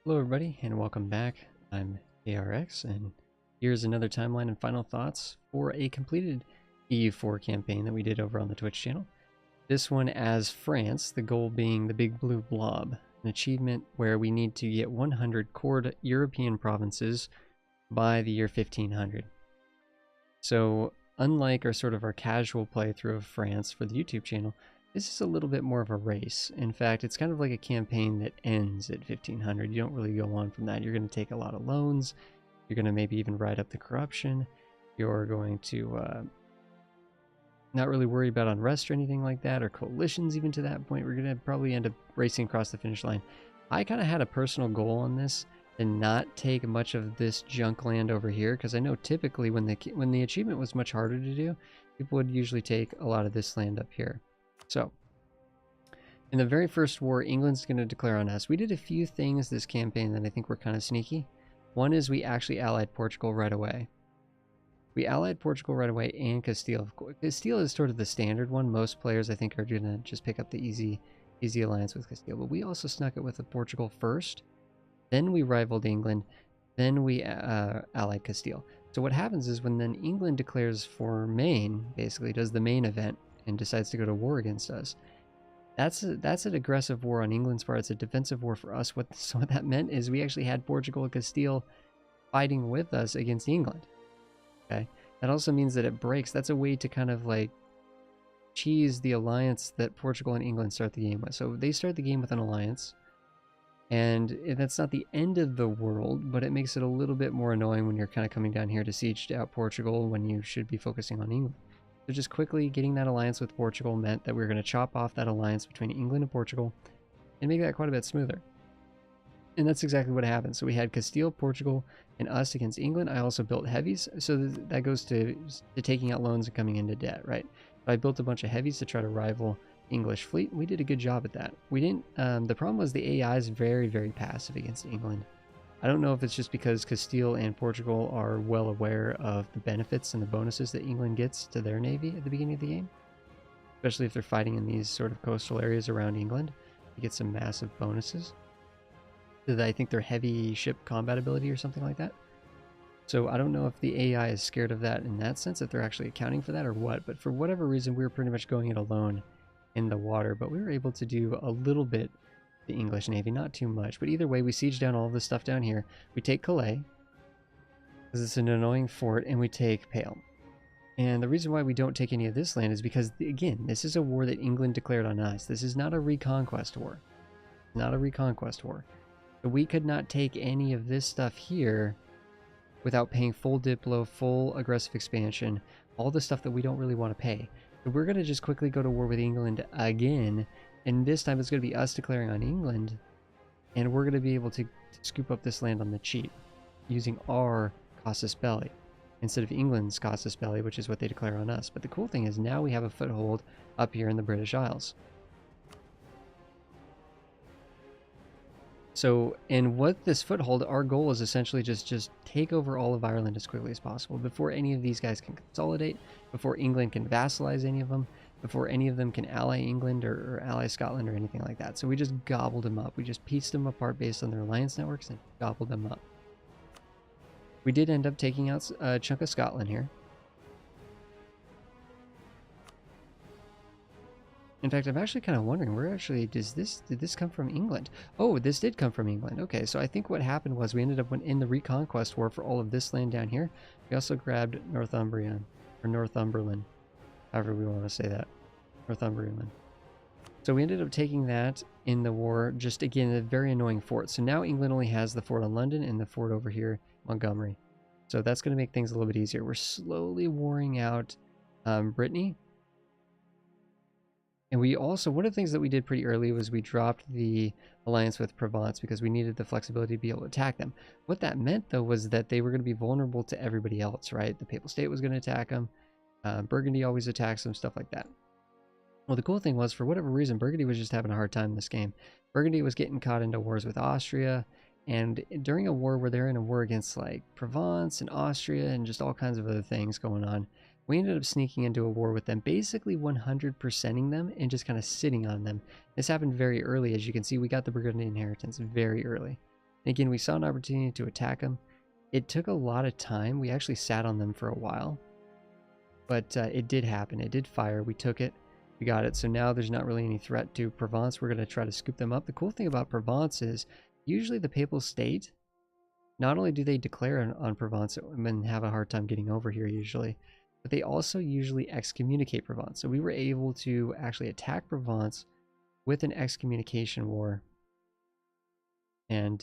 Hello everybody and welcome back. I'm ARX and here's another timeline and final thoughts for a completed EU4 campaign that we did over on the Twitch channel. This one as France, the goal being the big blue blob, an achievement where we need to get 100 core European provinces by the year 1500. So unlike our casual playthrough of France for the YouTube channel, this is a little bit more of a race. In fact, it's kind of like a campaign that ends at 1500. You don't really go on from that. You're going to take a lot of loans. You're going to maybe even ride up the corruption. You're going to not really worry about unrest or anything like that, or coalitions even to that point. We're going to probably end up racing across the finish line. I kind of had a personal goal on this and not take much of this junk land over here, because I know typically when the achievement was much harder to do, people would usually take a lot of this land up here. So, in the very first war, England's going to declare on us. We did a few things this campaign that I think were kind of sneaky. One is we actually allied Portugal right away. We allied Portugal right away and Castile. Castile is sort of the standard one. Most players, I think, are going to just pick up the easy alliance with Castile. But we also snuck it with Portugal first. Then we rivaled England. Then we allied Castile. So what happens is when then England declares for Maine, basically does the main event, and decides to go to war against us, that's an aggressive war on England's part. It's a defensive war for us. What that meant is we actually had Portugal and Castile fighting with us against England. Okay, that also means that it breaks. That's a way to kind of like cheese the alliance that Portugal and England start the game with. So they start the game with an alliance, and that's not the end of the world, but it makes it a little bit more annoying when you're kind of coming down here to siege out Portugal when you should be focusing on England. So just quickly getting that alliance with Portugal meant that we were going to chop off that alliance between England and Portugal and make that quite a bit smoother. And that's exactly what happened. So we had Castile, Portugal, and us against England. I also built heavies, so that goes to taking out loans and coming into debt, right? But I built a bunch of heavies to try to rival English fleet. We did a good job at that. We didn't. The problem was the AI is very, very passive against England. I don't know if it's just because Castile and Portugal are well aware of the benefits and the bonuses that England gets to their navy at the beginning of the game, especially if they're fighting in these sort of coastal areas around England. You get some massive bonuses. I think their heavy ship combat ability or something like that. So I don't know if the AI is scared of that in that sense, if they're actually accounting for that or what, but for whatever reason we were pretty much going it alone in the water, but we were able to do a little bit the English Navy, not too much. But either way, we siege down all of this stuff down here. We take Calais, because it's an annoying fort, and we take Pale. And the reason why we don't take any of this land is because, again, this is a war that England declared on us. This is not a reconquest war. Not a reconquest war. So we could not take any of this stuff here without paying full Diplo, full aggressive expansion, all the stuff that we don't really want to pay. So we're going to just quickly go to war with England again, and this time it's going to be us declaring on England, and we're going to be able to scoop up this land on the cheap using our casus belli instead of England's casus belli, which is what they declare on us. But the cool thing is now we have a foothold up here in the British Isles. So, and what this foothold, our goal is essentially just take over all of Ireland as quickly as possible before any of these guys can consolidate, before England can vassalize any of them, before any of them can ally England or ally Scotland or anything like that. So we just gobbled them up. We just pieced them apart based on their alliance networks and gobbled them up. We did end up taking out a chunk of Scotland here. In fact, I'm actually kind of wondering, where actually did this come from? England? Oh, this did come from England. Okay, so I think what happened was we ended up in the Reconquest War for all of this land down here. We also grabbed Northumberland, or Northumberland, however we want to say that. Northumberland. So we ended up taking that in the war, just again, a very annoying fort. So now England only has the fort on London and the fort over here, Montgomery. So that's going to make things a little bit easier. We're slowly warring out Brittany. And we also, one of the things that we did pretty early was we dropped the alliance with Provence because we needed the flexibility to be able to attack them. What that meant, though, was that they were going to be vulnerable to everybody else, right? The Papal State was going to attack them. Burgundy always attacks them, stuff like that. Well, the cool thing was, for whatever reason, Burgundy was just having a hard time in this game. Burgundy was getting caught into wars with Austria, and during a war where they're in a war against, like, Provence and Austria and just all kinds of other things going on, we ended up sneaking into a war with them, basically 100%ing them and just kind of sitting on them. This happened very early. As you can see, we got the Burgundian inheritance very early. And again, we saw an opportunity to attack them. It took a lot of time. We actually sat on them for a while. But it did happen. It did fire. We took it. We got it. So now there's not really any threat to Provence. We're going to try to scoop them up. The cool thing about Provence is usually the Papal State, not only do they declare on Provence and have a hard time getting over here usually, but they also usually excommunicate Provence. So we were able to actually attack Provence with an excommunication war. And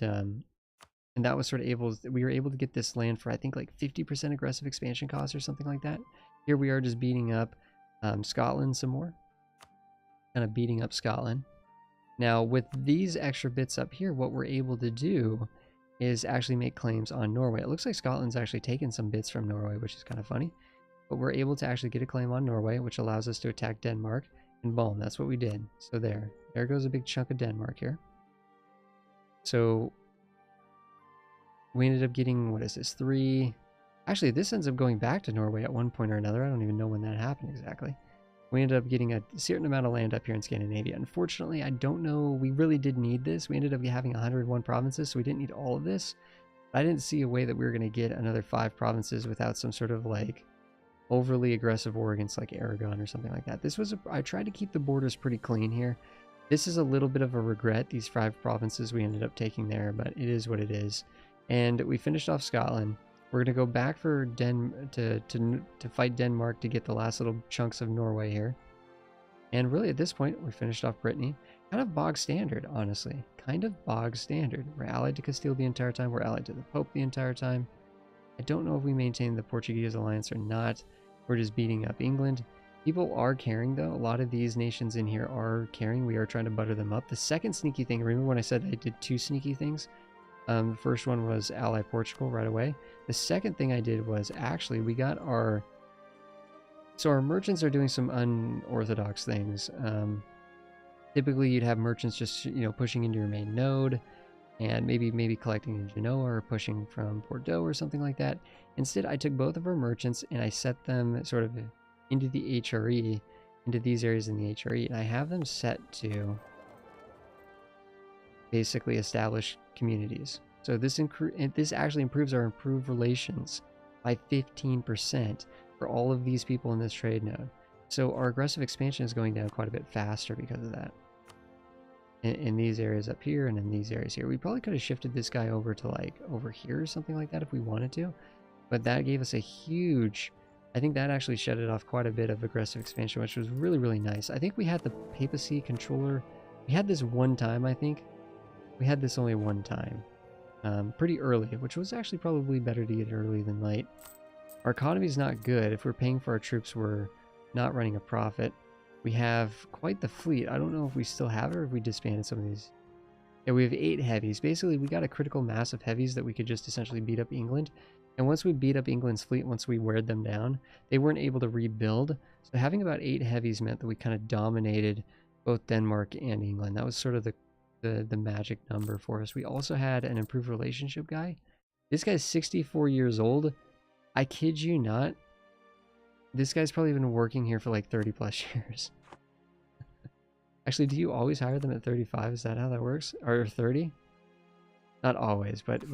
that was sort of we were able to get this land for, I think, like 50% aggressive expansion costs or something like that. Here we are just beating up Scotland some more. Kind of beating up Scotland. Now, with these extra bits up here, what we're able to do is actually make claims on Norway. It looks like Scotland's actually taken some bits from Norway, which is kind of funny. But we're able to actually get a claim on Norway, which allows us to attack Denmark. And boom, that's what we did. So there goes a big chunk of Denmark here. So we ended up getting, what is this, 3... Actually, this ends up going back to Norway at one point or another. I don't even know when that happened exactly. We ended up getting a certain amount of land up here in Scandinavia. Unfortunately, I don't know. We really did need this. We ended up having 101 provinces, so we didn't need all of this. I didn't see a way that we were going to get another 5 provinces without some sort of like overly aggressive war against like Aragon or something like that. This was I tried to keep the borders pretty clean here. This is a little bit of a regret, these 5 provinces we ended up taking there, but it is what it is. And we finished off Scotland. We're going to go back for to fight Denmark to get the last little chunks of Norway here. And really at this point, we finished off Brittany. Kind of bog standard, honestly. Kind of bog standard. We're allied to Castile the entire time. We're allied to the Pope the entire time. I don't know if we maintain the Portuguese alliance or not. We're just beating up England. People are caring, though. A lot of these nations in here are caring. We are trying to butter them up. The second sneaky thing, remember when I said I did 2 sneaky things? The first one was ally Portugal right away. The second thing I did was actually we got our... So our merchants are doing some unorthodox things. Typically you'd have merchants just, you know, pushing into your main node and maybe collecting in Genoa or pushing from Bordeaux or something like that. Instead, I took both of our merchants and I set them sort of into the HRE, into these areas in the HRE, and I have them set to basically establish communities. So this actually improves our improved relations by 15% for all of these people in this trade node. So our aggressive expansion is going down quite a bit faster because of that. In these areas up here and in these areas here. We probably could have shifted this guy over to like over here or something like that if we wanted to. But that gave us a huge... I think that actually shedded off quite a bit of aggressive expansion, which was really, really nice. I think we had the papacy controller. We had this one time, I think. We had this only one time. Pretty early, which was actually probably better to get early than late. Our economy is not good. If we're paying for our troops, we're not running a profit. We have quite the fleet. I don't know if we still have it or if we disbanded some of these. Yeah, we have 8 heavies. Basically, we got a critical mass of heavies that we could just essentially beat up England. And once we beat up England's fleet, once we weared them down, they weren't able to rebuild. So having about 8 heavies meant that we kind of dominated both Denmark and England. That was sort of the magic number for us. We also had an improved relationship guy. This guy's 64 years old. I kid you not. This guy's probably been working here for like 30 plus years. Actually, do you always hire them at 35? Is that how that works? Or 30? Not always, but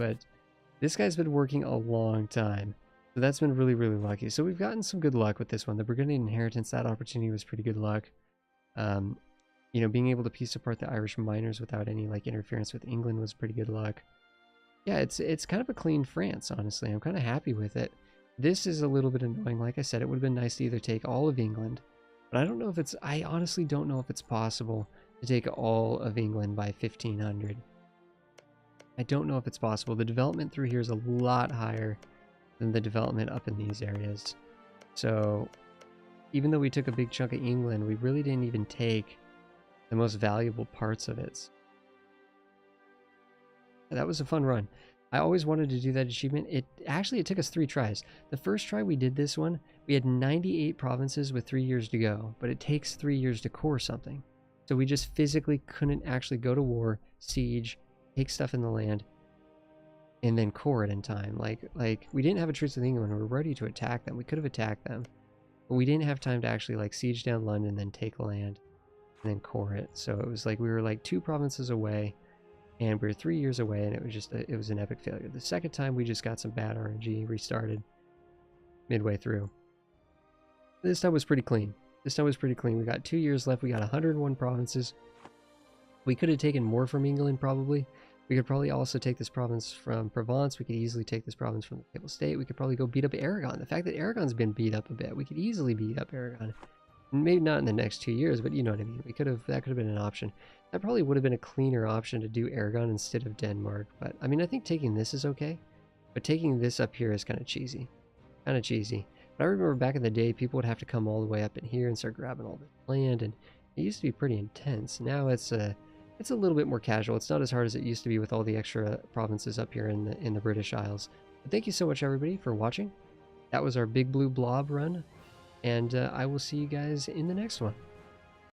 this guy's been working a long time. So that's been really, really lucky. So we've gotten some good luck with this one. The Burgundian inheritance, that opportunity was pretty good luck. You know, being able to piece apart the Irish miners without any like interference with England was pretty good luck. Yeah, it's kind of a clean France, honestly. I'm kind of happy with it. This is a little bit annoying. Like I said, it would have been nice to either take all of England, but I don't know if it's... I honestly don't know if it's possible to take all of England by 1500. I don't know if it's possible. The development through here is a lot higher than the development up in these areas. So even though we took a big chunk of England, we really didn't even take the most valuable parts of it. That was a fun run. I always wanted to do that achievement. It took us 3 tries. The first try we did this one, we had 98 provinces with 3 years to go, but it takes 3 years to core something. So we just physically couldn't actually go to war, siege, take stuff in the land, and then core it in time. Like we didn't have a truce with England. We were ready to attack them. We could have attacked them, but we didn't have time to actually like siege down London, then take land, and then core it. So it was like we were like 2 provinces away. and we were 3 years away, and it was just it was an epic failure. The second time, we just got some bad RNG, restarted midway through. This time was pretty clean. This time was pretty clean. We got 2 years left. We got 101 provinces. We could have taken more from England, probably. We could probably also take this province from Provence. We could easily take this province from the Papal State. We could probably go beat up Aragon. The fact that Aragon's been beat up a bit, we could easily beat up Aragon. Maybe not in the next 2 years, but you know what I mean. That could have been an option. That probably would have been a cleaner option to do Aragon instead of Denmark. But I mean, I think taking this is okay. But taking this up here is kind of cheesy. Kind of cheesy. But I remember back in the day, people would have to come all the way up in here and start grabbing all this land, and it used to be pretty intense. Now it's a little bit more casual. It's not as hard as it used to be with all the extra provinces up here in the British Isles. But thank you so much, everybody, for watching. That was our Big Blue Blob run, and I will see you guys in the next one.